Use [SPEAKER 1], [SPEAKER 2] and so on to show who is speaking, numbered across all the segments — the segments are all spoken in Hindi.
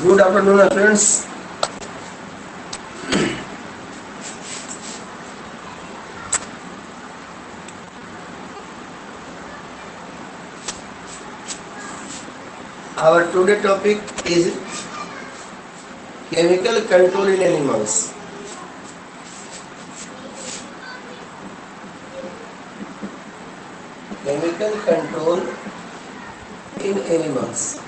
[SPEAKER 1] Good afternoon, my friends. Our today topic is chemical control in animals. Chemical control in animals.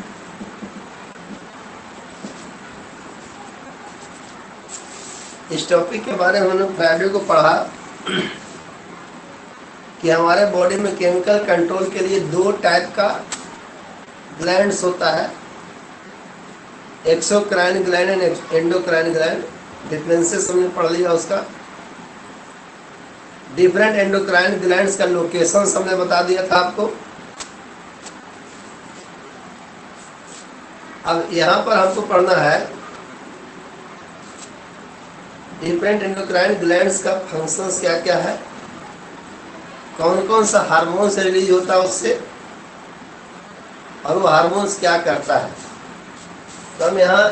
[SPEAKER 1] इस टॉपिक के बारे में हमने फ्राइडे को पढ़ा कि हमारे बॉडी में केमिकल कंट्रोल के लिए दो टाइप का ग्लैंड्स होता है, exocrine gland and endocrine gland. Differences हमने पढ़ लिया उसका। डिफरेंट एंडोक्राइन ग्लैंड्स का लोकेशन हमने बता दिया था आपको। अब यहाँ पर हमको पढ़ना है डिफरेंट एंडोक्राइन ग्लैंड्स का फंक्शंस क्या क्या है, कौन कौन सा हार्मोन्स रिलीज होता है उससे, और वो हार्मोन्स क्या करता है। तो हम यहाँ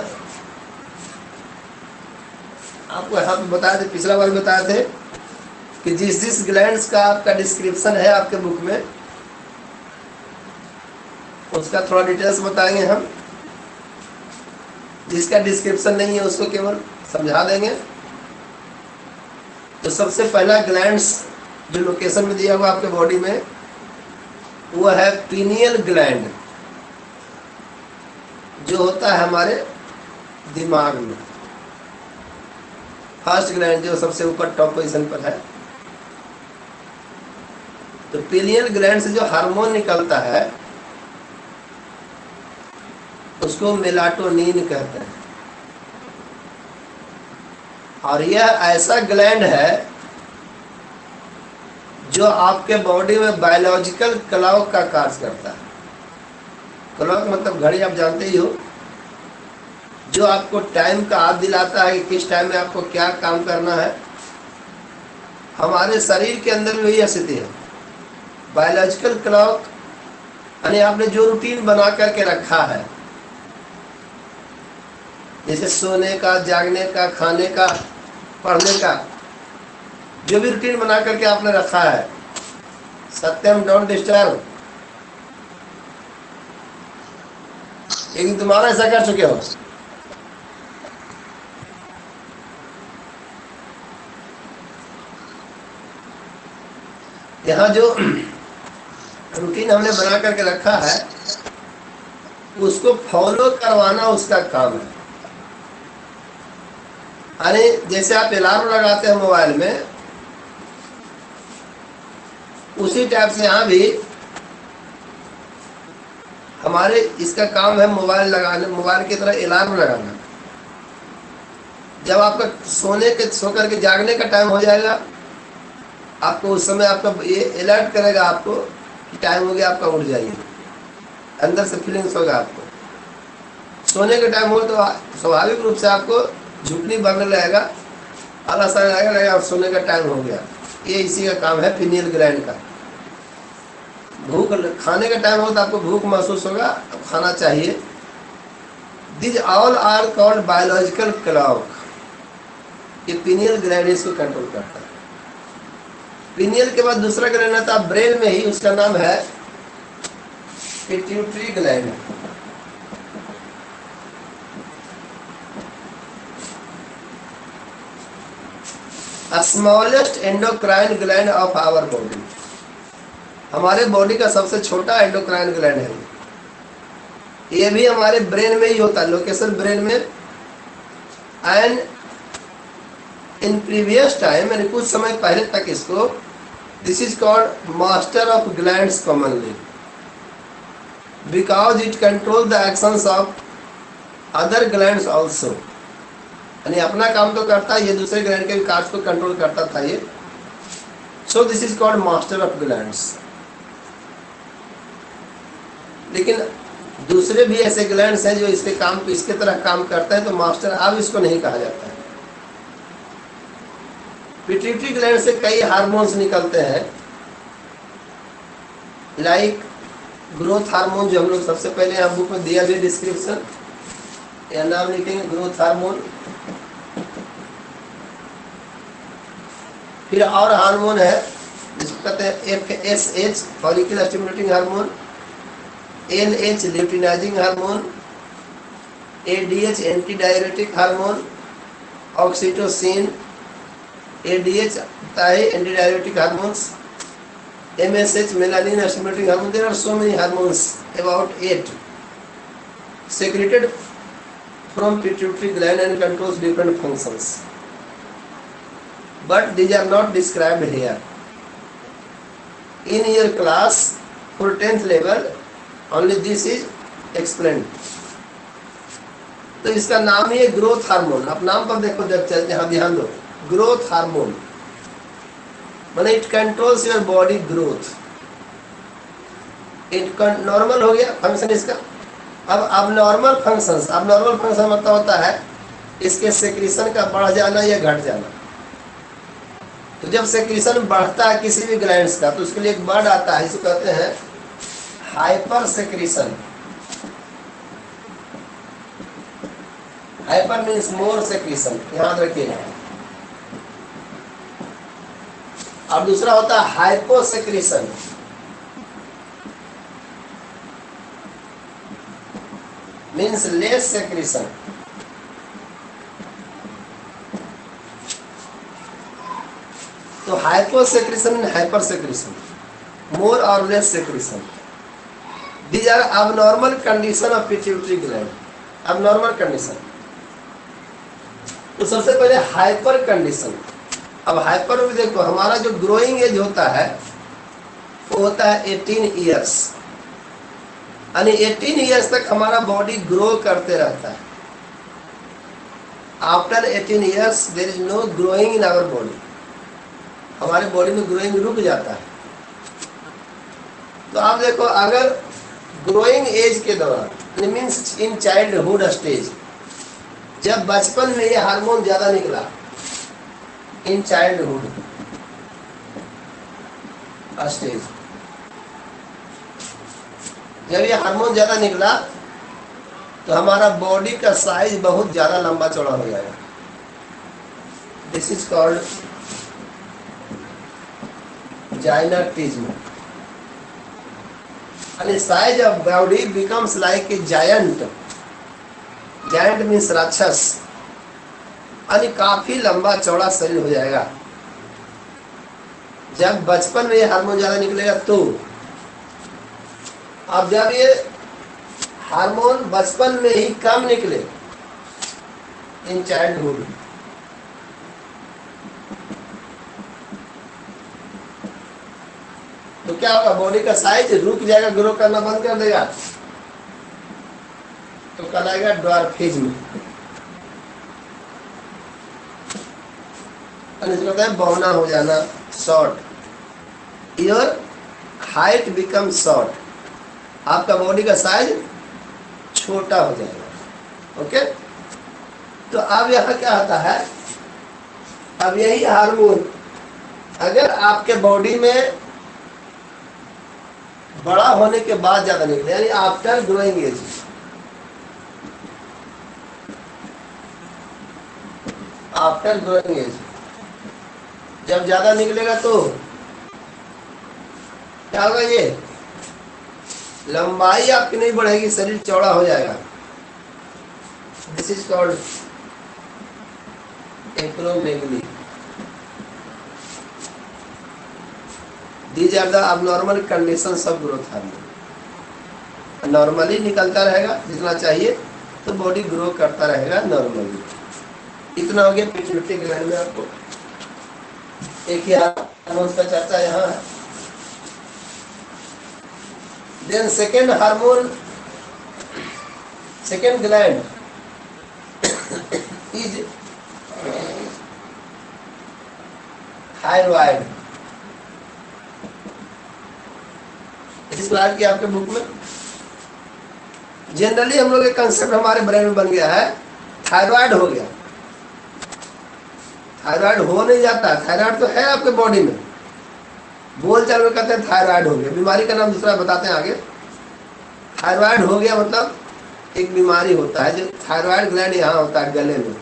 [SPEAKER 1] आपको यहाँ पे बताए थे, पिछला बार बताए थे कि जिस ग्लैंड्स का आपका डिस्क्रिप्शन है आपके बुक में, उसका थोड़ा डिटेल्स बताएंगे हम। जिसका डिस्क्रिप्शन नहीं है उसको केवल समझा देंगे। तो सबसे पहला ग्लैंड्स जो लोकेशन में दिया हुआ आपके बॉडी में, वो है पीनियल ग्लैंड, जो होता है हमारे दिमाग में। फर्स्ट ग्लैंड जो सबसे ऊपर टॉप पोजीशन पर है। तो पीनियल ग्लैंड से जो हार्मोन निकलता है उसको मेलाटोनिन कहते हैं। और यह ऐसा ग्लैंड है जो आपके बॉडी में बायोलॉजिकल क्लॉक का कार्य करता है। क्लॉक मतलब घड़ी, आप जानते ही हो, जो आपको टाइम का याद दिलाता है कि किस टाइम में आपको क्या काम करना है। हमारे शरीर के अंदर भी यही स्थिति है। बायोलॉजिकल क्लॉक यानी आपने जो रूटीन बना करके रखा है, जैसे सोने का, जागने का, खाने का, पढ़ने का, जो भी रूटीन बना करके आपने रखा है, सत्यम डोंट डिस्टर्ब, लेकिन तुम्हारा ऐसा कर चुके हो। यहाँ जो रूटीन हमने बना करके रखा है उसको फॉलो करवाना उसका काम है। अरे जैसे आप अलार्म लगाते हैं मोबाइल में, उसी टाइप से यहाँ भी हमारे इसका काम है मोबाइल लगाने, मोबाइल की तरह अलार्म लगाना। जब आपका सो करके जागने का टाइम हो जाएगा, आपको उस समय आपका ये अलर्ट करेगा आपको कि टाइम हो गया, आपका उठ जाइए। अंदर से फीलिंग्स होगा आपको। सोने का टाइम हो तो स्वाभाविक रूप से आपको झुकनी भरने लगेगा, आलस आने लगेगा, और सोने का टाइम हो गया। ये इसी का काम है पीनियल ग्लैंड का। भूख, खाने का टाइम हो तो आपको भूख महसूस होगा, खाना चाहिए। This all are called biological clock. ये पीनियल ग्लैंड इसको कंट्रोल करता है। पीनियल के बाद दूसरा ग्लैंड आता है ब्रेन में ही, उसका नाम है pituitary gland. Smallest endocrine gland of our body. हमारे बॉडी का सबसे छोटा एंडोक्राइन ग्लैंड है। ये भी हमारे ब्रेन में ही होता है, लोकेशन ब्रेन में। एंड इन प्रीवियस टाइम, यानी कुछ समय पहले तक इसको, this is called master of glands commonly, because it control the actions of other glands also. यानी अपना काम तो करता है, ये दूसरे ग्लैंड के कार्य को कंट्रोल करता था ये। So this is called master of glands. लेकिन दूसरे भी ऐसे ग्लैंड्स हैं जो इसके काम इसके तरह काम करते हैं, तो मास्टर अब इसको नहीं कहा जाता है। पिट्यूटरी ग्लैंड से कई हार्मोन्स निकलते हैं, लाइक ग्रोथ हार्मोन, जो हम लोग सबसे पहले यहाँ बुक में दिया गया डिस्क्रिप्शन, या नाम लिखेंगे ग्रोथ हार्मोन। फिर और हार्मोन है जिसको कहते हैं FSH follicle stimulating hormone, LH luteinizing hormone, ADH anti diuretic hormone, oxytocin, ADH होता है anti diuretic hormones, MSH melanin stimulating hormone. There are so many hormones, about 8 secreted from pituitary gland and controls different functions, but these are not described here. In your class for 10th level only this is explained. तो इसका नाम ही है ग्रोथ हार्मोन। आप नाम पर देखो, यहाँ ध्यान दो, ग्रोथ हार्मोन माने it controls your body growth. It normal हो गया फंक्शन इसका। अब abnormal फंक्शन मतलब होता है इसके सेक्रेशन का बढ़ जाना या घट जाना। तो जब सेक्रेशन बढ़ता है किसी भी ग्लैंड्स का तो उसके लिए एक वर्ड आता है, इसको कहते हैं hyper secretion. Hyper means more secretion, ध्यान रखिए। और दूसरा होता है hypo secretion. Means less secretion. तो hypo secretion and hyper secretion, more और less secretion, these are abnormal condition of pituitary gland. abnormal condition. तो सबसे पहले हाइपर कंडीशन। अब हाइपर में देखो, हमारा जो ग्रोइंग एज होता है वो होता है 18 ईयर्स, यानी 18 ईयर्स तक हमारा बॉडी ग्रो करते रहता है। After 18 years there is no growing in our body. हमारे बॉडी में ग्रोइंग रुक जाता है। तो आप देखो, अगर ग्रोइंग एज के दौरान मीन्स इन चाइल्डहुड स्टेज, जब बचपन में ये हार्मोन ज्यादा निकला, इन चाइल्डहुड स्टेज जब ये हार्मोन ज्यादा निकला तो हमारा बॉडी का साइज बहुत ज्यादा लंबा चौड़ा हो जाएगा। This is called gigantism. And the size of body becomes like a giant. Giant means राक्षस। यानी काफी लंबा चौड़ा शरीर हो जाएगा। जब बचपन में ये हार्मोन ज्यादा निकलेगा तो अब जब ये हार्मोन बचपन में ही कम निकले, इन चाइल्डहुड, तो क्या होगा, बॉडी का साइज रुक जाएगा, ग्रो करना बंद कर देगा, तो कहलाएगा ड्वार्फिज्म। कहते हैं बौना हो जाना, short. Your height become short, आपका बॉडी का साइज छोटा हो जाएगा। ओके, तो अब यहाँ क्या होता है, अब यही हार्मोन अगर आपके बॉडी में बड़ा होने के बाद ज्यादा निकले, यानी after growing age, after growing age जब ज्यादा निकलेगा तो क्या होगा, ये लंबाई आपकी नहीं बढ़ेगी, शरीर चौड़ा हो जाएगा। This is called acromegaly. These are the abnormal conditions of growth hormone। Normally निकलता रहेगा जितना चाहिए, तो बॉडी ग्रो करता रहेगा नॉर्मली। इतना हो गया पिट्यूटरी ग्लैंड में। आपको एक ही हार्मोन का चर्चा यहाँ है। Then second hormone, second gland is thyroid. Describe किया आपके बुक में। जनरली हम लोग एक कंसेप्ट हमारे ब्रेन में बन गया है, थायराइड हो गया। थायराइड हो नहीं जाता, थायराइड तो है आपके बॉडी में, बोल चाल में कहते हैं थायराइड हो गया। बीमारी का नाम दूसरा बताते हैं आगे। थायराइड हो गया मतलब एक बीमारी होता है जो थायराइड ग्लैंड यहाँ होता है गले में,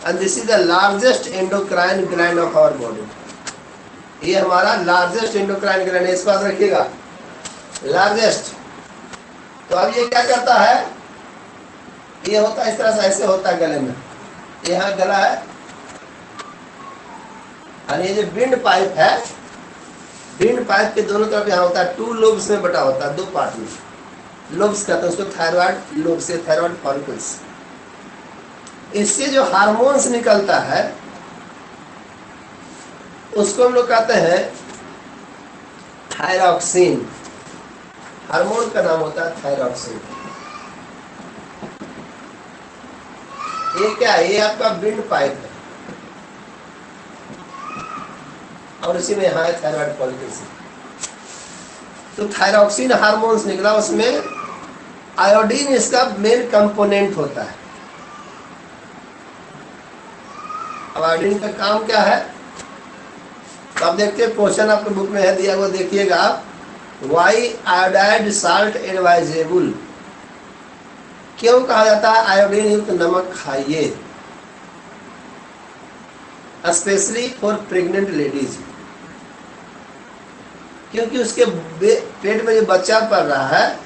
[SPEAKER 1] and this is the largest endocrine gland of our body. ये हमारा लार्जेस्ट एंडोक्राइन ग्लैंड है, इसको याद रखिएगा, लार्जेस्ट। तो अब ये क्या करता है, ये होता है इस तरह से, ऐसे होता है गले में, यहाँ गला है, और ये जो विंड पाइप है, विंड पाइप के दोनों तरफ यहाँ होता है, 2 लोब्स में बटा होता है, 2 पार्ट में। लोब्स कहते हैं उसको, थायराइड लोब से, थायराइड फॉलिकल्स। इससे जो हार्मोन्स निकलता है उसको हम लोग कहते हैं थायरॉक्सिन। हार्मोन का नाम होता है थायरॉक्सिन। ये क्या है, ये आपका विंड पाइप है, और इसी में यहाँ है थायराइड फॉलिकल्स। तो थायरॉक्सिन हार्मोन्स निकला, उसमें आयोडीन इसका मेन कंपोनेंट होता है। अब आयोडीन का काम क्या है, तो आप देखते हैं क्वेश्चन आपके बुक में है दिया हुआ, देखिएगा आप, वाई आयोडाइड साल्ट एडवाइजेबल, क्यों कहा जाता है आयोडीन युक्त नमक खाइए, स्पेशली फॉर प्रेग्नेंट लेडीज। क्योंकि उसके पेट में जो बच्चा पल रहा है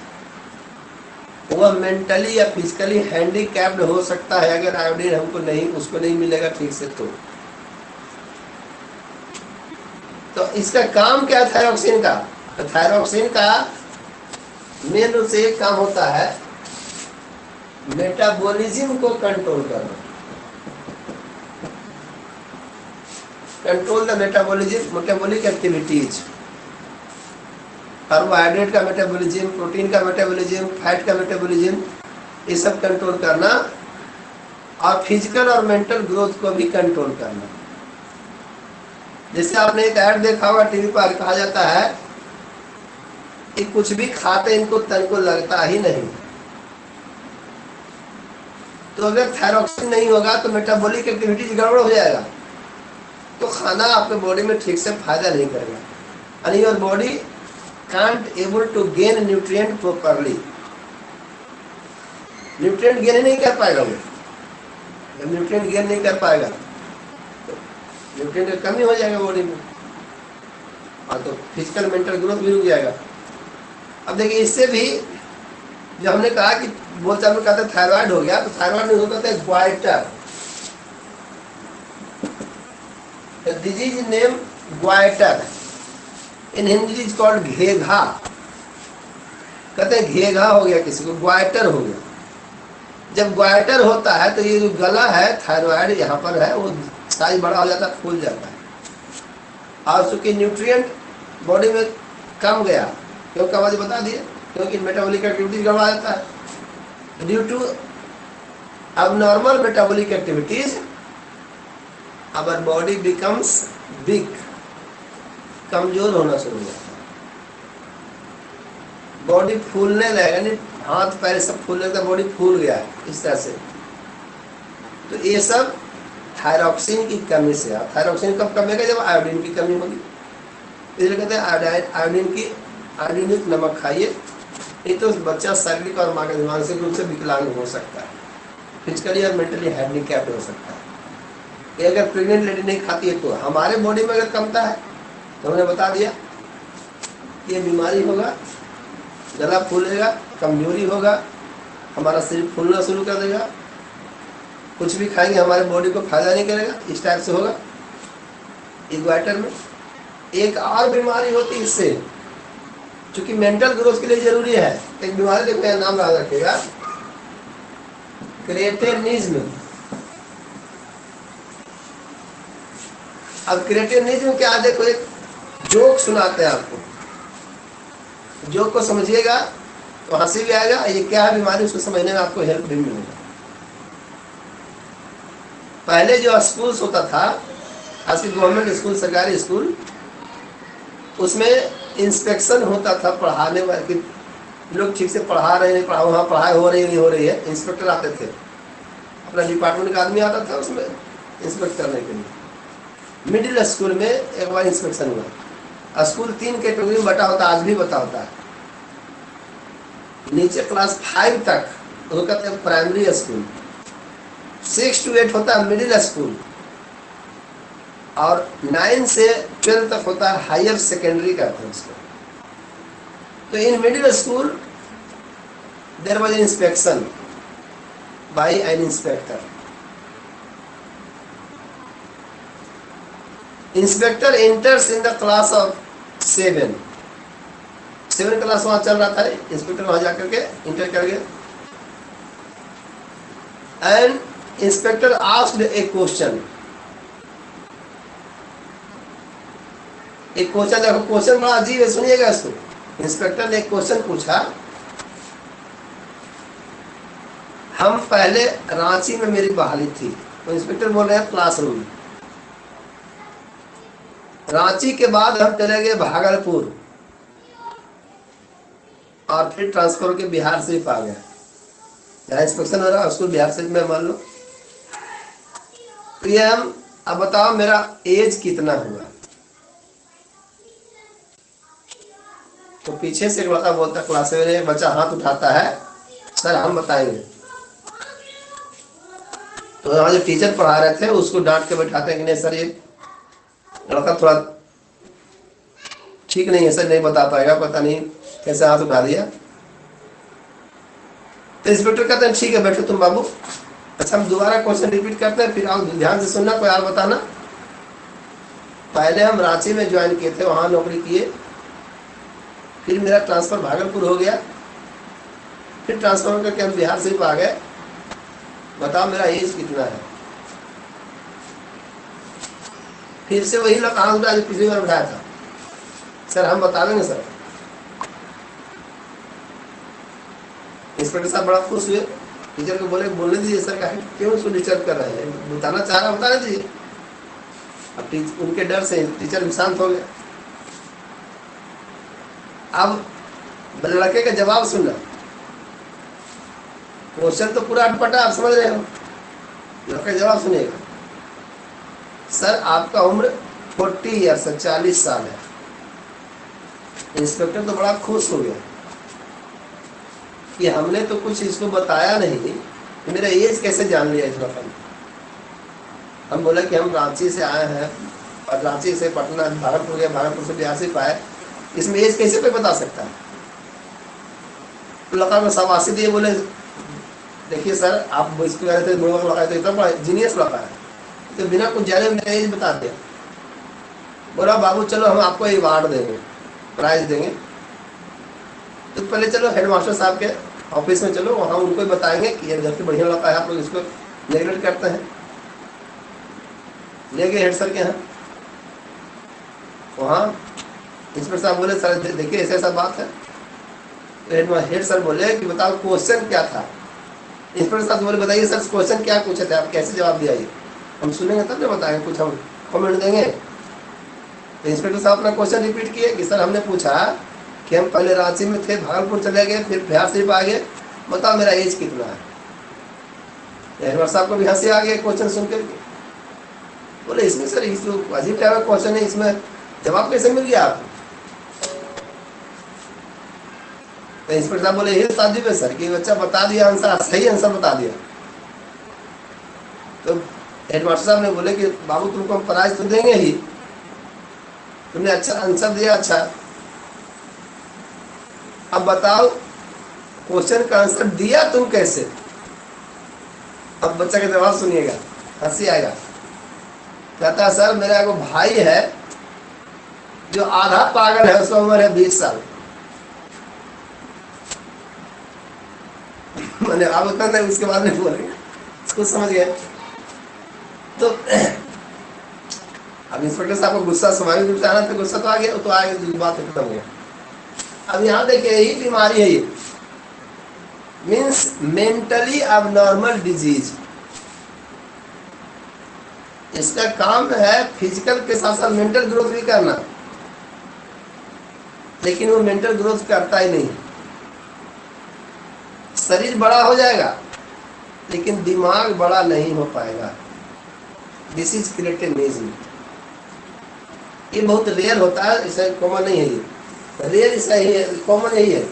[SPEAKER 1] वह मेंटली या फिजिकली हैंडीकैप्ड हो सकता है अगर आयोडीन हमको नहीं, उसको नहीं मिलेगा ठीक से। तो इसका काम क्या है थायरॉक्सिन का, तो थायरॉक्सिन का मेन रूप से एक काम होता है मेटाबॉलिज्म को कंट्रोल करना, control the metabolic activities, carbohydrate का मेटाबॉलिज्म, प्रोटीन का मेटाबॉलिज्म, फैट का मेटाबॉलिज्म, ये सब कंट्रोल करना, और फिजिकल और मेंटल ग्रोथ को भी कंट्रोल करना। जैसे आपने एक ऐड देखा होगा टीवी पर, कहा जाता है कि कुछ भी खाते इनको तन को लगता ही नहीं। तो अगर थायरॉक्सिन नहीं होगा तो मेटाबॉलिक एक्टिविटीज गड़बड़ हो जाएगा, तो खाना आपके बॉडी में ठीक से फायदा नहीं करेगा, यानी your body can't able to gain nutrient properly, nutrient gain ही नहीं कर पाएगा वो। जब न्यूट्रिएंट गेन नहीं कर पाएगा तो न्यूट्रिएंट की कमी हो जाएगा बॉडी में, और तो फिजिकल मेंटल ग्रोथ भी रुक जाएगा। अब देखिए इससे भी जो हमने कहा कि बोलचाल में कहते थायराइड हो गया, तो थायराइड नहीं होता है goitre, disease name goitre, in Hindi is called घेघा। कहते हैं घेघा हो गया किसी को, ग्वाइटर हो गया। जब ग्वाइटर होता है तो ये जो गला है थायराइड यहाँ पर है, वो साइज बड़ा हो जाता है, फूल जाता है, और चूंकि न्यूट्रिएंट बॉडी में कम गया, क्यों कम आज बता दिए, क्योंकि मेटाबॉलिक एक्टिविटीज गड़बड़ा जाता है। Due to abnormal metabolic activities our body becomes weak, कमजोर होना शुरू हो जाता है, बॉडी फूलने लगेगा, नहीं हाथ पैर सब फूलने लगता, बॉडी फूल गया है इस तरह से। तो ये सब थायरॉक्सिन की कमी से। थायरॉक्सिन कब कमेगा, जब आयोडीन की कमी होगी। इसलिए कहते हैं आयोडीन युक्त नमक खाइए, नहीं तो बच्चा शारीरिक और मानसिक रूप से विकलांग हो सकता है, फिजिकली और मेंटली हैंडीकैप्ड हो सकता है। ये अगर प्रेग्नेंट लेडी नहीं खाती है तो हमारे बॉडी में अगर कमता है तो हमने बता दिया ये बीमारी होगा, गला फूलेगा, कमजोरी होगा, हमारा शरीर फूलना शुरू कर देगा, कुछ भी खाएंगे हमारे बॉडी को फायदा नहीं करेगा, इस टाइप से होगा। ग्वाइटर में एक और बीमारी होती है इससे, चूंकि मेंटल ग्रोथ के लिए जरूरी है। एक बीमारी देखो, यहाँ नाम याद रखिएगा, क्रेटेनिज्म। अब क्रेटेनिज्म क्या, देखो एक जोक सुनाते हैं आपको, जोक को समझिएगा तो हंसी भी आएगा, ये क्या है बीमारी उसको समझने में आपको हेल्प भी मिलेगा। पहले जो स्कूल्स होता था, खासकर गवर्नमेंट स्कूल, सरकारी स्कूल, उसमें इंस्पेक्शन होता था पढ़ाने वाले कि लोग ठीक से पढ़ा रहे नहीं, वहाँ पढ़ाई हो रही नहीं हो रही है। इंस्पेक्टर आते थे, अपना डिपार्टमेंट का आदमी आता था उसमें इंस्पेक्ट करने के लिए। मिडिल स्कूल में एक बार इंस्पेक्शन हुआ। स्कूल 3 कैटेगरी में बटा होता है, आज भी बता होता है। नीचे क्लास 5 तक वो कहते हैं प्राइमरी स्कूल। 6 to 8 होता है मिडिल स्कूल, और 9 से 12 तक होता है हायर सेकेंडरी कहते हैं उसको। तो in middle school there was inspection by an inspector. Inspector enters in the class of 7 class वहां चल रहा था, इंस्पेक्टर वहां जाकर के इंटर कर गया। And inspector asked A question. एक क्वेश्चन, देखो क्वेश्चन बड़ा अजीब है, सुनिएगा इसको। इंस्पेक्टर ने एक क्वेश्चन पूछा, हम पहले रांची में मेरी बहाली थी, तो इंस्पेक्टर बोल रहे हैं क्लासरूम। रांची के बाद हम चले गए भागलपुर, और फिर ट्रांसफर के बिहार शरीफ आ गया। जहाँ इंस्पेक्शन हो रहा है उसको बिहार शरीफ में मान लो। तो ये हम, अब बताओ मेरा एज कितना हुआ। तो पीछे से एक लड़का बोलता, क्लास में एक बच्चा हाथ उठाता है, सर हम बताएंगे। तो वहां जो टीचर पढ़ा रहे थे उसको डांट के बैठाते हैं कि नहीं सर ये लड़का थोड़ा ठीक नहीं है सर, नहीं बता पाएगा, पता नहीं कैसे हाथ उठा दिया। तो इंस्पेक्टर कहते हैं ठीक है बैठो तुम बाबू। अच्छा हम दोबारा क्वेश्चन रिपीट करते हैं, फिर आप ध्यान से सुनना, कोई और बताना। पहले हम रांची में ज्वाइन किए थे, वहां नौकरी किए, फिर मेरा ट्रांसफर भागलपुर हो गया, फिर ट्रांसफर करके हम बिहार शरीफ आ गए। बताओ मेरा एज कितना है। फिर से वही लोग हाथ उठा जो पिछली बार उठाया था, सर हम बता देंगे सर। इंस्पेक्टर साहब बड़ा खुश हुए, टीचर को बोले बोलने दीजिए सर, क्यों उसको डिस्टर्ब कर रहे हैं, बताना चाह रहा बता दीजिए। अब उनके डर से टीचर भी शांत हो गए। अब लड़के का जवाब सुनना। क्वेश्चन तो पूरा अटपटा, आप समझ रहे हो, लड़का जवाब सुनिएगा। सर आपका उम्र 40 ईयर्स है, 40 साल है। इंस्पेक्टर तो बड़ा खुश हो गया कि हमने तो कुछ इसको बताया नहीं कि मेरा एज कैसे जान लिया इस लड़का ने। हम बोले कि हम रांची से आए हैं, और रांची से पटना भागलपुर गए, भागलपुर से बिहार से आए, इसमें एज कैसे कोई बता सकता है। तो लड़का को शाबाशी दिए, बोले देखिए सर आप इसको कह रहे थे मूर्ख लड़का है, तो इतना बड़ा जीनियस लड़का है, तो बिना कुछ जाने मेरा एज बता दिया। बोला बाबू चलो हम आपको अवार्ड देंगे, प्राइज देंगे। तो पहले चलो हेडमास्टर साहब के ऑफिस में चलो, वहाँ उनको बताएंगे कि ये घर से बढ़िया लड़का है, आप लोग इसको नेगलेक्ट करते हैं। ले गए हेड सर के यहाँ। वहाँ इंस्पेक्टर साहब बोले सर देखिए ऐसा ऐसा बात है। तो हेड सर बोले कि बताओ क्वेश्चन क्या था। इंस्पेक्टर साहब बोले बताइए सर क्वेश्चन क्या पूछे थे, आप कैसे जवाब दिया, ये हम सुनेंगे तब ना बताएंगे, कुछ हम कमेंट देंगे। तो इंस्पेक्टर साहब अपना क्वेश्चन रिपीट किए कि सर हमने पूछा कि हम पहले रांची में थे, भागलपुर चले गए, फिर बिहार शरीफ आ गए, बताओ मेरा एज कितना है। हेडमास्टर साहब को भी हंसी आ गई क्वेश्चन सुन करके। बोले इसमें सर इस अजीब टाइप का क्वेश्चन है, इसमें जवाब कैसे मिल गया आपको। तो इंस्पेक्टर साहब बोले ये ताजुब है सर कि बच्चा बता दिया आंसर, सही आंसर बता दिया। तो हेडमास्टर साहब ने बोले कि बाबू तुमको हम प्राइज तो देंगे ही, तुमने अच्छा आंसर दिया। अच्छा अब बताओ क्वेश्चन का आंसर दिया तुम कैसे। अब बच्चा का जवाब सुनिएगा, हंसी आएगा। कहता है सर मेरा एक भाई है जो आधा पागल है, उसका उम्र है 20 साल। मैंने आप उतना नहीं, उसके बाद नहीं बोलेंगे, इसको समझ गए। तो अब इंस्पेक्टर साहब को गुस्सा स्वाभाविक रूप से आना था, गुस्सा तो आ गया, तो आगे बात खत्म हो गया। अब यहाँ देखिए यही बीमारी है, ये मीन्स मेंटली अबनॉर्मल डिजीज। इसका काम है फिजिकल के साथ साथ मेंटल ग्रोथ भी करना, लेकिन वो मेंटल ग्रोथ करता ही नहीं। शरीर बड़ा हो जाएगा लेकिन दिमाग बड़ा नहीं हो पाएगा। This is cretinism. ये बहुत रेयर होता है, इसे कॉमन नहीं है, ये रेयर इसे कॉमन यही है।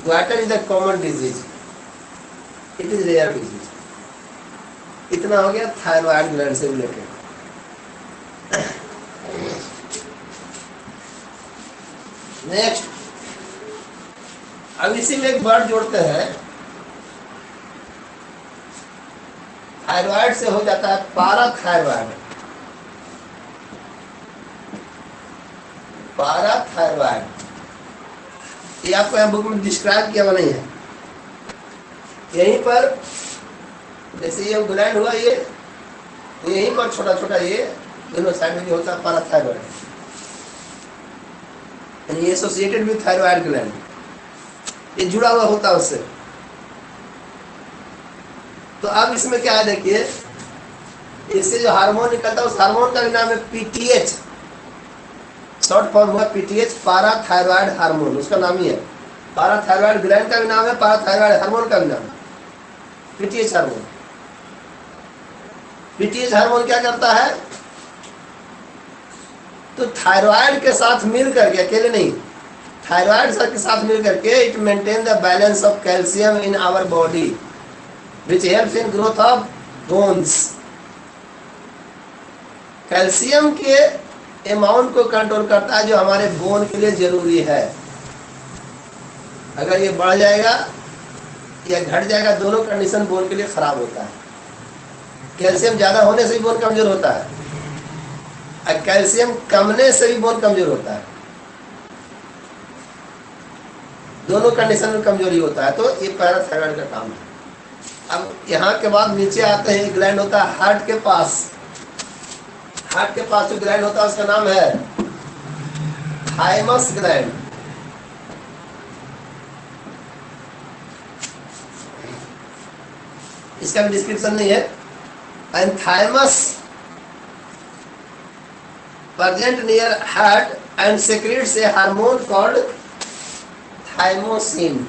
[SPEAKER 1] Goitre is the common disease. It is rare disease. इतना हो गया थायराइड ग्लैंड से रिलेटेड। नेक्स्ट, अब इसी में एक वर्ड जोड़ते हैं, थायराइड से हो जाता है पाराथायराइड। पाराथायराइड ये आपको यहाँ बुक में डिस्क्राइब किया हुआ नहीं है। यहीं पर जैसे ये ग्लैंड हुआ, ये यहीं पर छोटा छोटा ये दोनों साइड में जो होता है पाराथायराइड, ये एसोसिएटेड विद थायराइड ग्लैंड, ये जुड़ा हुआ होता है उससे। तो अब इसमें क्या है देखिए, इससे जो हार्मोन निकलता है उस हार्मोन का भी नाम है पीटीएच, शॉर्ट फॉर्म हुआ पीटीएच, पाराथायराइड हार्मोन, उसका नाम ही है। पाराथायराइड ग्लैंड का भी नाम है, पाराथायराइड हार्मोन का भी नाम है पीटीएच हार्मोन। पीटीएच हार्मोन क्या करता है, तो थायराइड के साथ मिल करके, अकेले नहीं, थायराइड के साथ मिल करके it maintain the balance of calcium in our body which helps in growth of bones. Calcium के अमाउंट को कंट्रोल करता है जो हमारे बोन के लिए जरूरी है। अगर ये बढ़ जाएगा या घट जाएगा, दोनों कंडीशन बोन के लिए खराब होता है। कैल्शियम ज्यादा होने से भी बोन कमजोर होता है, और कैल्शियम कमने से भी बोन कमजोर होता है, दोनों कंडीशन में कमजोरी होता है। तो ये पैराथायराइड का काम है। अब यहाँ के बाद नीचे आते हैं, ग्लैंड होता है हार्ट के पास। हार्ट के पास जो ग्लैंड होता है उसका नाम है थाइमस ग्लैंड। इसका भी डिस्क्रिप्शन नहीं है। And thymus present near heart and secrets A hormone called thymosin.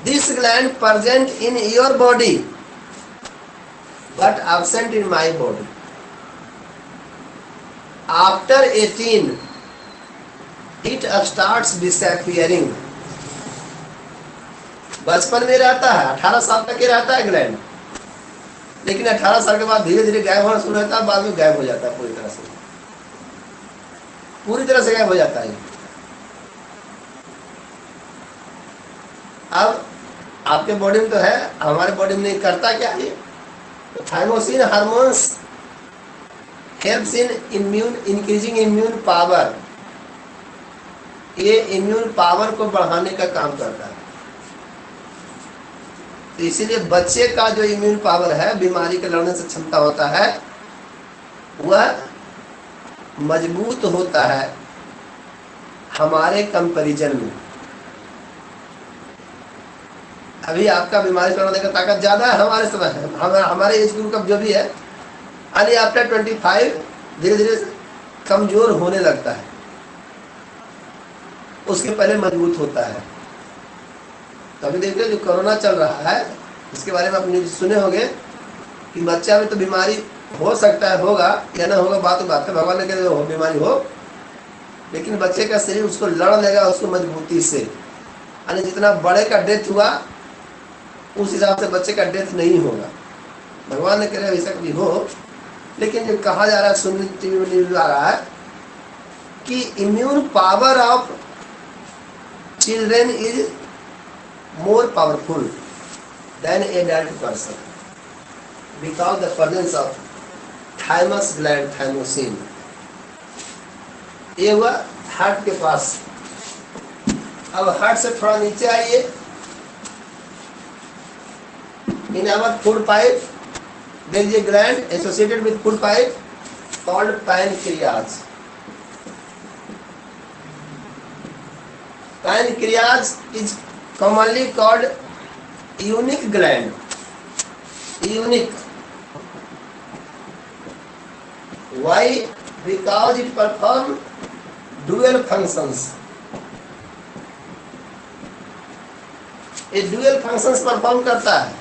[SPEAKER 1] This gland present in your body but absent in my body. After 18, it starts disappearing. बचपन में रहता है, 18 साल तक ही रहता है ग्लैंड, लेकिन 18 साल के बाद धीरे धीरे गायब होना शुरू होता है, बाद में गायब हो जाता है पूरी तरह से, पूरी तरह से गायब हो जाता है। अब आपके बॉडी में तो है, हमारे बॉडी में नहीं करता क्या है। तो thymosin hormones helps in immune increasing immune power, ये इम्यून पावर को बढ़ाने का काम करता है। तो इसीलिए बच्चे का जो इम्यून पावर है, बीमारी के लड़ने से क्षमता होता है, वह मजबूत होता है हमारे कंपैरिजन में। अभी आपका बीमारी से लड़ने का ताकत ज्यादा है हमारे समय, हमारे एज ग्रुप का जो भी है, यानी आफ्टर 25 धीरे धीरे कमजोर होने लगता है, उसके पहले मजबूत होता है। तो अभी देखिए जो कोरोना चल रहा है, इसके बारे में आप न्यूज सुने होंगे कि बच्चा में तो बीमारी हो सकता है, होगा या ना होगा, बात है, भगवान ने कहा हो बीमारी हो, लेकिन बच्चे का शरीर उसको लड़ लेगा उसको मजबूती से। यानी जितना बड़े का डेथ हुआ उस हिसाब से बच्चे का डेथ नहीं होगा। भगवान ने कह रहा ऐसा कभी हो, लेकिन जो कहा जा रहा है, सुनने टीवी में न्यूज आ रहा है कि immune power of children is more powerful than adult person because the presence of thymus gland, thymosin। ये हुआ हार्ट के पास। अब हार्ट से थोड़ा नीचे आइए, in our food pipe there is a gland associated with food pipe called pancreas। Pancreas is commonly called unique gland, unique, why? Because it perform dual functions, ये dual functions perform करता है।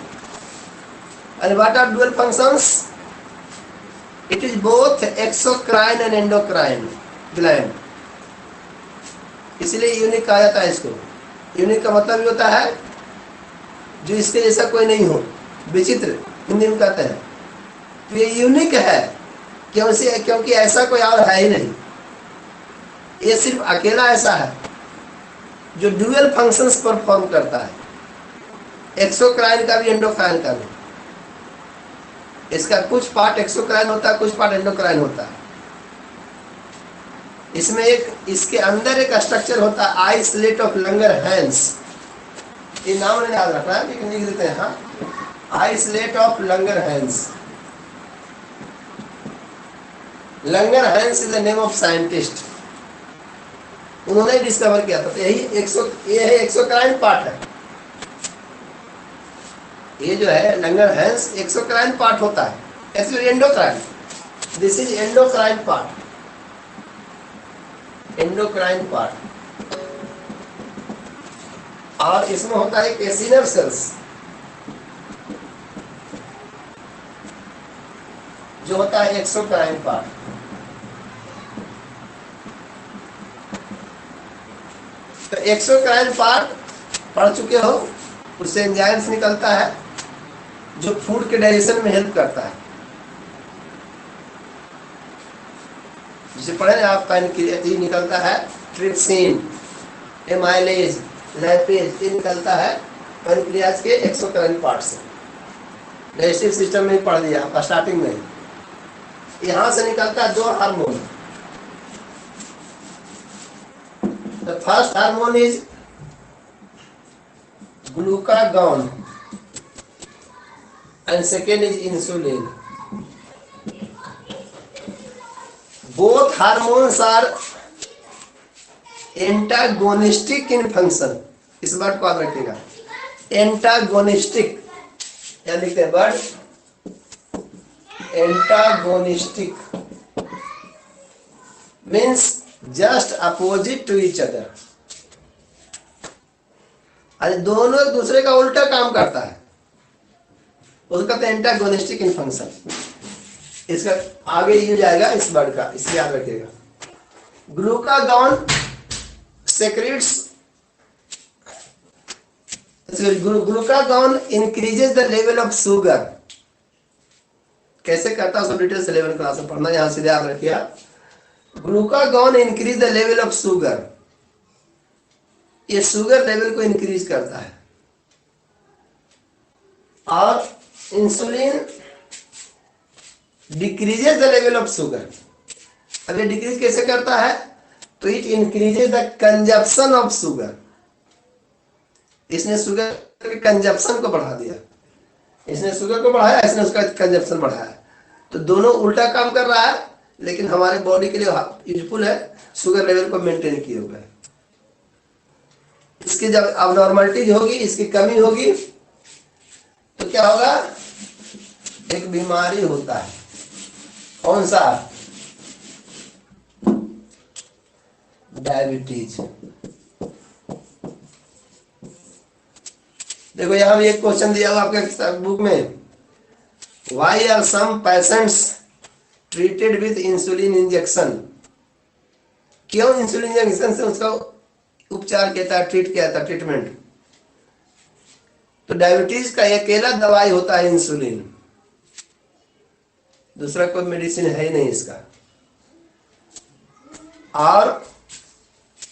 [SPEAKER 1] and what are dual functions? It is both exocrine and endocrine gland। इसलिए यूनिक कहा जाता है इसको। यूनिक का मतलब ये होता है जो इसके जैसा कोई नहीं हो, विचित्र हिंदी में कहते हैं। तो ये यूनिक है क्योंकि ऐसा कोई और है ही नहीं। ये सिर्फ अकेला ऐसा है जो ड्यूअल फंक्शंस परफॉर्म करता है, एक्सोक्राइन का भी एंडोक्राइन का भी। इसका कुछ पार्ट एक्सोक्राइन होता है, कुछ पार्ट एंडोक्राइन होता है। इसमें इसके अंदर एक स्ट्रक्चर होता है आइसलेट ऑफ लंगरहैंस। ये नाम नहीं याद रखना है लेकिन लिख देते हैं। हाँ, islet of Langerhans. Langerhans is the name of scientist. उन्होंने डिस्कवर किया था। तो ये है एक्सोक्राइन पार्ट है। ये जो है लंगरहैंस एक्सोक्राइन पार्ट होता है, actually endocrine. This is endocrine part, endocrine part. और इसमें होता है एसिनर सेल्स जो होता है एक्सोक्राइन पार्ट। तो एक्सोक्राइन पार्ट पढ़ चुके हो, उससे एंजाइम्स निकलता है जो फूड के डाइजेशन में हेल्प करता है। जिसे पढ़े ना आप, पैनक्रियाज निकलता है, ट्रिप्सिन, एमाइलेज, लैपेज, ये निकलता है पैनक्रियाज के एक्सोक्राइन पार्ट से। डाइजेस्टिव सिस्टम में पढ़ लिया आप स्टार्टिंग में। यहां से निकलता है दो hormone. The first hormone is glucagon and second is insulin. Both hormones are antagonistic in function. इस वर्ड को याद रखिएगा, एंटागोनिस्टिक। क्या लिखते हैं word? Antagonistic means just opposite to each other. अरे दोनों एक दूसरे का उल्टा काम करता है, उसको कहते हैं एंटागोनिस्टिक इन फंक्शन। इसका आगे यूज आएगा इस वर्ड का, इसलिए याद रखिएगा। Glucagon secrets, glucagon increases the level of sugar. कैसे करता है उसको डिटेल से 11 क्लास में पढ़ना, यहां से याद रखिएगा। Glucagon increase the level of sugar. ये शुगर लेवल को इंक्रीज करता है। और insulin decreases the level of sugar. अब ये डिक्रीज कैसे करता है? तो it increases the consumption of sugar. इसने शुगर के कंजप्शन को बढ़ा दिया। इसने शुगर को बढ़ाया, इसने उसका कंजप्शन बढ़ाया। तो दोनों उल्टा काम कर रहा है, लेकिन हमारे बॉडी के लिए यूजफुल है। शुगर लेवल को मेंटेन किए हुए। इसकी जब अबनॉर्मलिटी होगी, इसकी कमी होगी, तो क्या होगा? एक बीमारी होता है। कौन सा? डायबिटीज। देखो यहां भी एक क्वेश्चन दिया हुआ आपके बुक में। Why are some patients treated with insulin injection? क्यों इंसुलिन इंजेक्शन से उसका उपचार किया था, ट्रीट किया था, ट्रीटमेंट? तो डायबिटीज का अकेला दवाई होता है इंसुलिन, दूसरा कोई मेडिसिन है ही नहीं इसका। और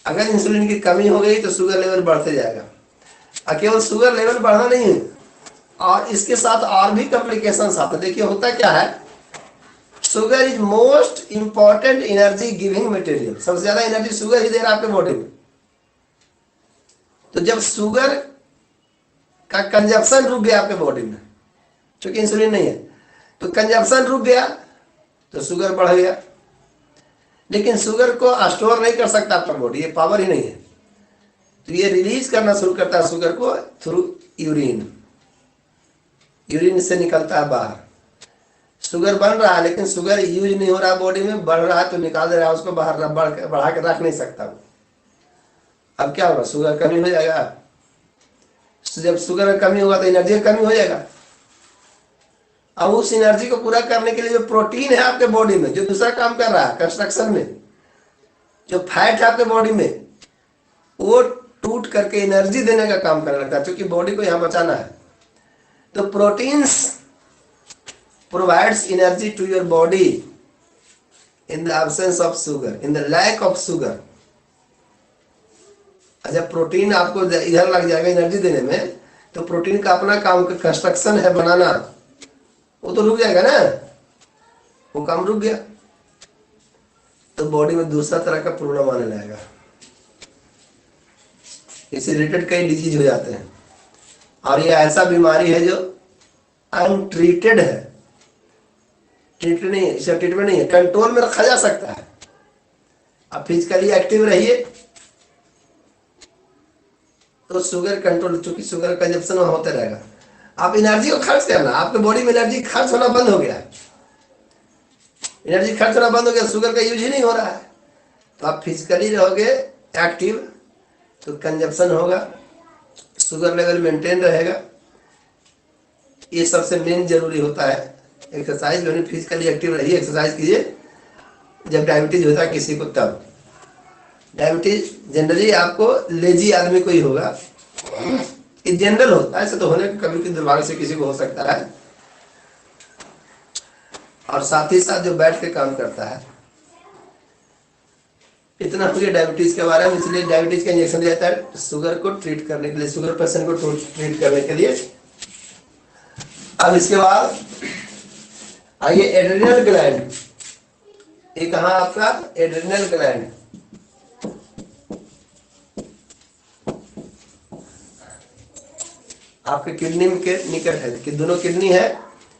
[SPEAKER 1] अगर इंसुलिन की कमी हो गई तो शुगर लेवल बढ़ते जाएगा। केवल शुगर लेवल बढ़ना नहीं है, और इसके साथ और भी कॉम्प्लिकेशंस आते हैं। देखिए होता क्या है, sugar is most important energy giving material. सबसे ज्यादा एनर्जी शुगर ही दे रहा है आपके बॉडी में। तो जब शुगर का कंजप्शन रुक गया आपके बॉडी में, क्योंकि इंसुलिन नहीं है, तो कंजप्शन रुक गया तो शुगर बढ़ गया। लेकिन शुगर को स्टोर नहीं कर सकता आपका बॉडी, ये पावर ही नहीं है। तो ये रिलीज करना शुरू करता है शुगर को थ्रू यूरिन। यूरिन से निकलता है बाहर। शुगर बन रहा है लेकिन शुगर यूज नहीं हो रहा बॉडी में, बढ़ रहा है तो निकाल दे रहा है उसको बाहर, बढ़ा के रख नहीं सकता वो। अब क्या होगा? शुगर कमी हो जाएगा। जब शुगर में कमी होगा तो एनर्जी में कमी हो जाएगा। अब उस एनर्जी को पूरा करने के लिए जो प्रोटीन है आपके बॉडी में, जो दूसरा काम कर रहा है कंस्ट्रक्शन में, जो फैट है आपके बॉडी में, वो टूट करके एनर्जी देने का काम करने लगता है, क्योंकि बॉडी को यहाँ बचाना है। तो proteins provides energy to your body in the absence of sugar, in the lack of sugar. अच्छा, प्रोटीन आपको इधर लग जाएगा एनर्जी देने में, तो प्रोटीन का अपना काम का कंस्ट्रक्शन है बनाना, वो तो रुक जाएगा ना, वो काम रुक गया तो बॉडी में दूसरा तरह का प्रॉब्लम आने लगेगा। इससे रिलेटेड कई डिजीज हो जाते हैं, और ये ऐसा बीमारी है जो अनट्रीटेड है, ट्रीटेड नहीं है, इसका ट्रीटमेंट नहीं है, कंट्रोल में रखा जा सकता है। आप फिजिकली एक्टिव रहिए तो शुगर कंट्रोल, चूंकि शुगर कंजप्शन होता रहेगा। आप एनर्जी को खर्च करना, आपके बॉडी में एनर्जी खर्च होना बंद हो गया, एनर्जी खर्च होना बंद हो गया, शुगर का यूज ही नहीं हो रहा है। तो आप फिजिकली रहोगे एक्टिव तो कंजप्शन होगा, शुगर लेवल मेंटेन रहेगा। ये सबसे मेन जरूरी होता है। एक्सरसाइज जो है फिजिकली एक्टिव रहिए, एक्सरसाइज कीजिए। जब डायबिटीज होता है किसी को, तब डायबिटीज जनरली आपको लेजी आदमी को ही होगा, ये जनरल होता है, ऐसे तो होने कभी भी दुर्भाग्य से किसी को हो सकता है। और साथ ही साथ जो बैठ के काम करता है, इतना हो गया डायबिटीज के बारे में। इसलिए डायबिटीज का इंजेक्शन दिया जाता है शुगर को ट्रीट करने के लिए, शुगर पेशेंट को ट्रीट करने के लिए। अब इसके बाद आइए एड्रेनल ग्लैंड। ये कहाँ आपका एड्रेनल ग्लैंड, आपके किडनी के निकट है, कि दोनों किडनी है,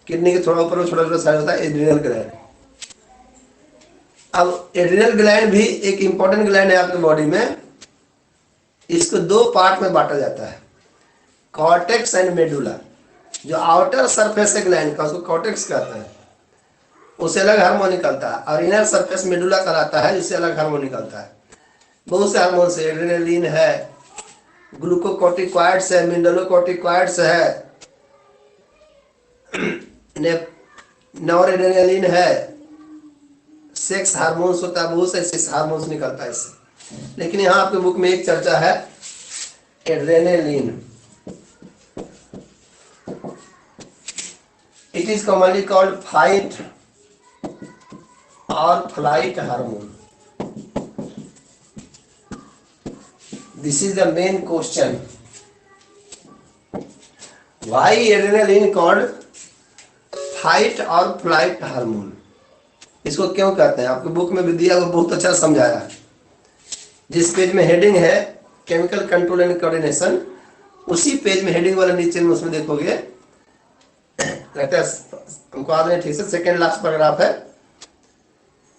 [SPEAKER 1] किडनी के थोड़ा ऊपर छोटा छोटा साइज होता है एड्रिनल ग्लैंड। अब एड्रिनल ग्लैंड भी एक इंपॉर्टेंट ग्लैंड है आपके बॉडी में। इसको दो पार्ट में बांटा जाता है, कॉर्टेक्स एंड मेडुला। जो आउटर सरफेस है ग्लैंड का, उसको कॉर्टेक्स कहते हैं, उससे अलग हार्मोन निकलता है। और इनर सरफेस मेडुला कहलाता है, जिससे अलग हार्मोन निकलता है। बहुत से हार्मोन से, एड्रेनलिन है, ग्लूकोकोर्टिकॉइड्स है, मिनरलोकोर्टिकॉइड्स है, नॉरएड्रेनालिन है, सेक्स हार्मोन्स होता है, बहुत से सेक्स हार्मोन्स निकलता है इससे। लेकिन यहाँ आपके बुक में एक चर्चा है adrenaline. It is commonly called fight और flight hormone. This is the main question. Why adrenaline called fight और flight हार्मोन? इसको क्यों कहते हैं? आपकी बुक में भी दिया, वो बहुत अच्छा समझाया है। जिस पेज में हेडिंग है केमिकल कंट्रोल एंड कोऑर्डिनेशन, उसी पेज में हेडिंग वाला नीचे में उसमें देखोगे, लगता है हमको याद नहीं ठीक से, सेकेंड लास्ट पैराग्राफ है,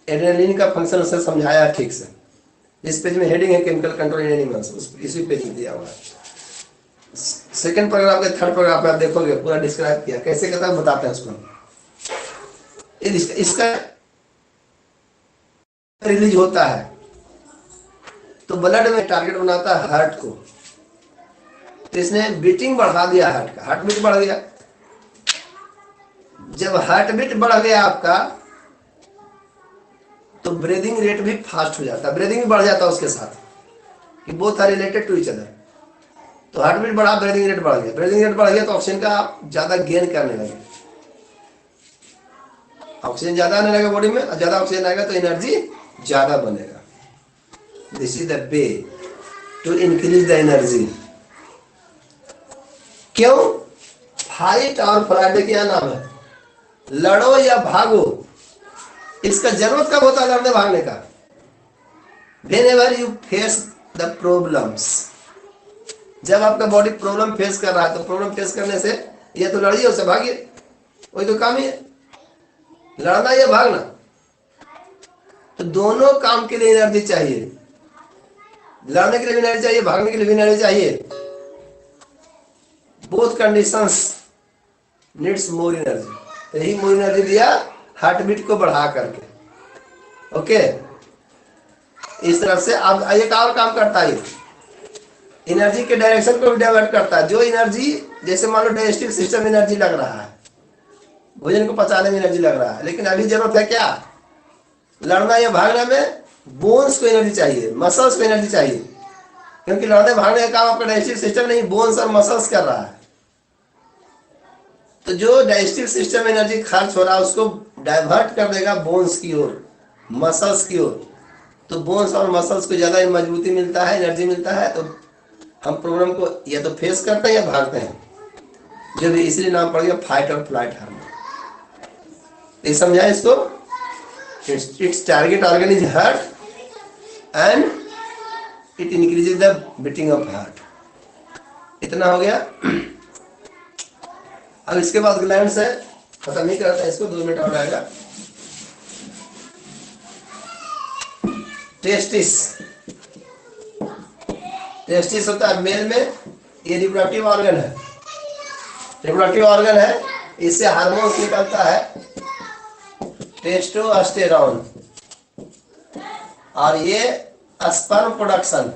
[SPEAKER 1] एड्रेनालिन का फंक्शन उसने समझाया है ठीक से। इस पेज में हेडिंग है केमिकल कंट्रोल इन एनिमल्स, इसी पेज में दिया हुआ है। सेकंड पैराग्राफ के थर्ड पैराग्राफ में आप देखोगे पूरा डिस्क्राइब किया, कैसे कहता है बताते हैं उसको। इसका रिलीज होता है तो ब्लड में टारगेट बनाता है हार्ट को, तो इसने बीटिंग बढ़ा दिया, हार्ट का हार्ट बीट बढ़ गया। जब हार्ट बीट बढ़ गया आपका, तो ब्रीदिंग रेट भी फास्ट हो जाता है, ब्रीदिंग भी बढ़ जाता है उसके साथ, कि both are related to each other. तो हार्ट बीट बढ़ा, ब्रीदिंग रेट बढ़ गया, ब्रीदिंग रेट बढ़ गया तो ऑक्सीजन का आप ज्यादा गेन करने लगे, ऑक्सीजन ज्यादा आने लगा बॉडी में, और ज्यादा ऑक्सीजन आएगा तो एनर्जी ज्यादा बनेगा। This is the way to increase the energy. क्यों? फाइट और फ्लाइट क्या नाम है, लड़ो या भागो। इसका जरूरत कब होता है लड़ने भागने का? Whenever you face the problems, जब आपका बॉडी प्रॉब्लम फेस कर रहा है, तो प्रॉब्लम फेस करने से या तो लड़िए उससे भागिए, वही तो काम ही है, लड़ना या भागना। तो दोनों काम के लिए एनर्जी चाहिए, लड़ने के लिए भी एनर्जी चाहिए, भागने के लिए भी एनर्जी चाहिए। Both conditions needs more energy. यही मोर एनर्जी दिया हार्ट बीट को बढ़ा करके। ओके, इस तरह से अब एक और काम करता है, एनर्जी के डायरेक्शन को भी डाइवर्ट करता है। जो एनर्जी, जैसे मान लो डाइजेस्टिव सिस्टम में एनर्जी लग रहा है, भोजन को पचाने में एनर्जी लग रहा है, लेकिन अभी जरूरत है क्या? लड़ना या भागना में बोन्स को एनर्जी चाहिए, मसल्स को एनर्जी चाहिए। क्योंकि लड़ने भागने का काम आपका डाइजेस्टिव सिस्टम नहीं, बोन्स और मसल्स कर रहा है। तो जो डाइजेस्टिव सिस्टम एनर्जी खर्च हो रहा है उसको डाइवर्ट कर देगा बोन्स की ओर, मसल्स की ओर। तो बोन्स और मसल्स को ज़्यादा मजबूती मिलता है, एनर्जी मिलता है, तो हम प्रॉब्लम को या तो फेस करते हैं या भागते हैं, जो भी इसलिए नाम पड़ गया फाइट और फ्लाइट हार्मोन। ये समझा इसको? It's target organ is heart and it increases the beating of heart. इतना हो गया। अब इसके बाद ग्लैंड्स है, खत्म नहीं करता इसको, 2 मिनट और आएगा। टेस्टिस, टेस्टिस होता है मेल में, ये रिप्रोडक्टिव ऑर्गन है, रिप्रोडक्टिव ऑर्गन है, इससे हार्मोन्स निकलता है, टेस्टोस्टेरोन, और ये स्पर्म प्रोडक्शन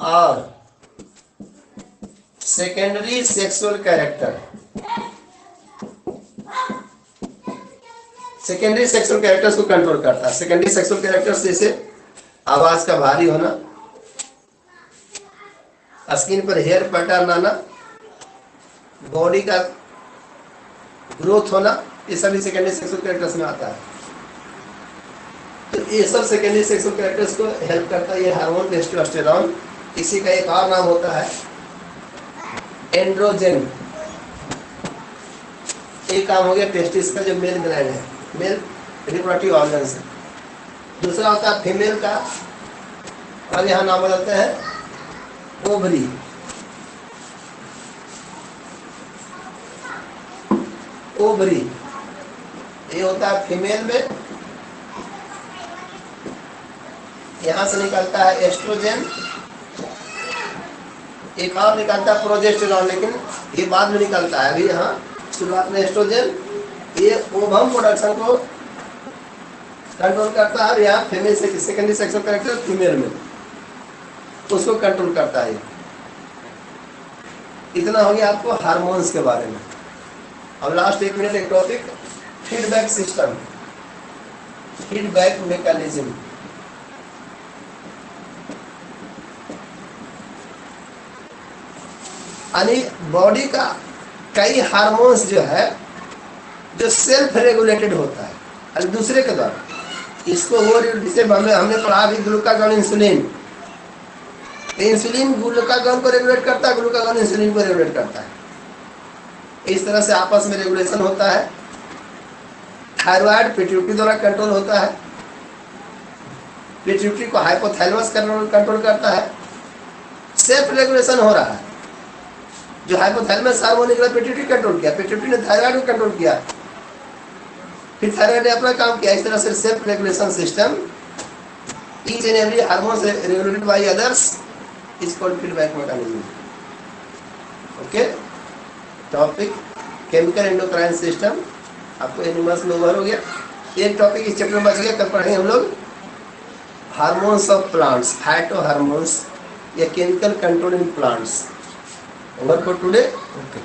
[SPEAKER 1] और secondary sexual character, secondary sexual characters को कंट्रोल करता है। सेकेंडरी सेक्सुअल कैरेक्टर्स जैसे आवाज का भारी होना, स्किन पर हेयर पैटर्न आना, बॉडी का ग्रोथ होना, ये सभी सेकेंडरी सेक्सुअल कैरेक्टर्स में आता है। तो ये सब सेकेंडरी सेक्सुअल कैरेक्टर्स को हेल्प करता है ये हार्मोन टेस्टोस्टेरोन। इसी का एक और नाम होता है एंड्रोजन। एक काम हो गया टेस्टिस का, जो मेल ग्लैंड है, मेल रिप्रोडक्टिव ऑर्गन है। दूसरा होता है फीमेल का, और यहाँ नाम बदलते हैं ओवरी। ओवरी ये होता है फीमेल में, यहाँ से निकलता है एस्ट्रोजन, एक और निकलता है प्रोजेस्टेरॉन, लेकिन ये बाद में निकलता है। अभी यहाँ शुरुआत में एस्ट्रोजन ये ओवम प्रोडक्शन को कंट्रोल करता है, और यहाँ फीमेल से सेकेंडरी सेक्सुअल कैरेक्टर फीमेल में उसको कंट्रोल करता है। इतना हो गया आपको हार्मोन्स के बारे में। अब लास्ट 1 मिनट एक topic, feedback system, feedback mechanism. यानी बॉडी का कई हार्मोन्स जो है जो सेल्फ रेगुलेटेड होता है, और दूसरे के द्वारा इसको वो, जिसे हमने पढ़ा भी ग्लूकागॉन इंसुलिन। इंसुलिन ग्लूकागॉन को रेगुलेट करता है, ग्लूकागॉन इंसुलिन को रेगुलेट करता है। इस तरह से आपस में रेगुलेशन होता है। थायराइड पिट्यूटरी द्वारा कंट्रोल होता है, पिट्यूटरी को हाइपोथैलेमस कंट्रोल करता है। सेल्फ रेगुलेशन हो रहा है, जो हाइपोथैलेमस हार्मोन निकला पिट्यूटरी कंट्रोल किया, पिट्यूटरी ने थायराइड को कंट्रोल किया, फिर थायराइड ने अपना काम किया। इस तरह से self regulation system, each and every hormone regulated by others is called feedback mechanism. Okay, topic chemical endocrine system आपको एनिमल्स में ओवर हो गया। एक टॉपिक इस चैप्टर में बच गया, कल पढ़ेंगे हम लोग hormones of plants, phyto hormones या chemical control in plants. Over for today. Okay.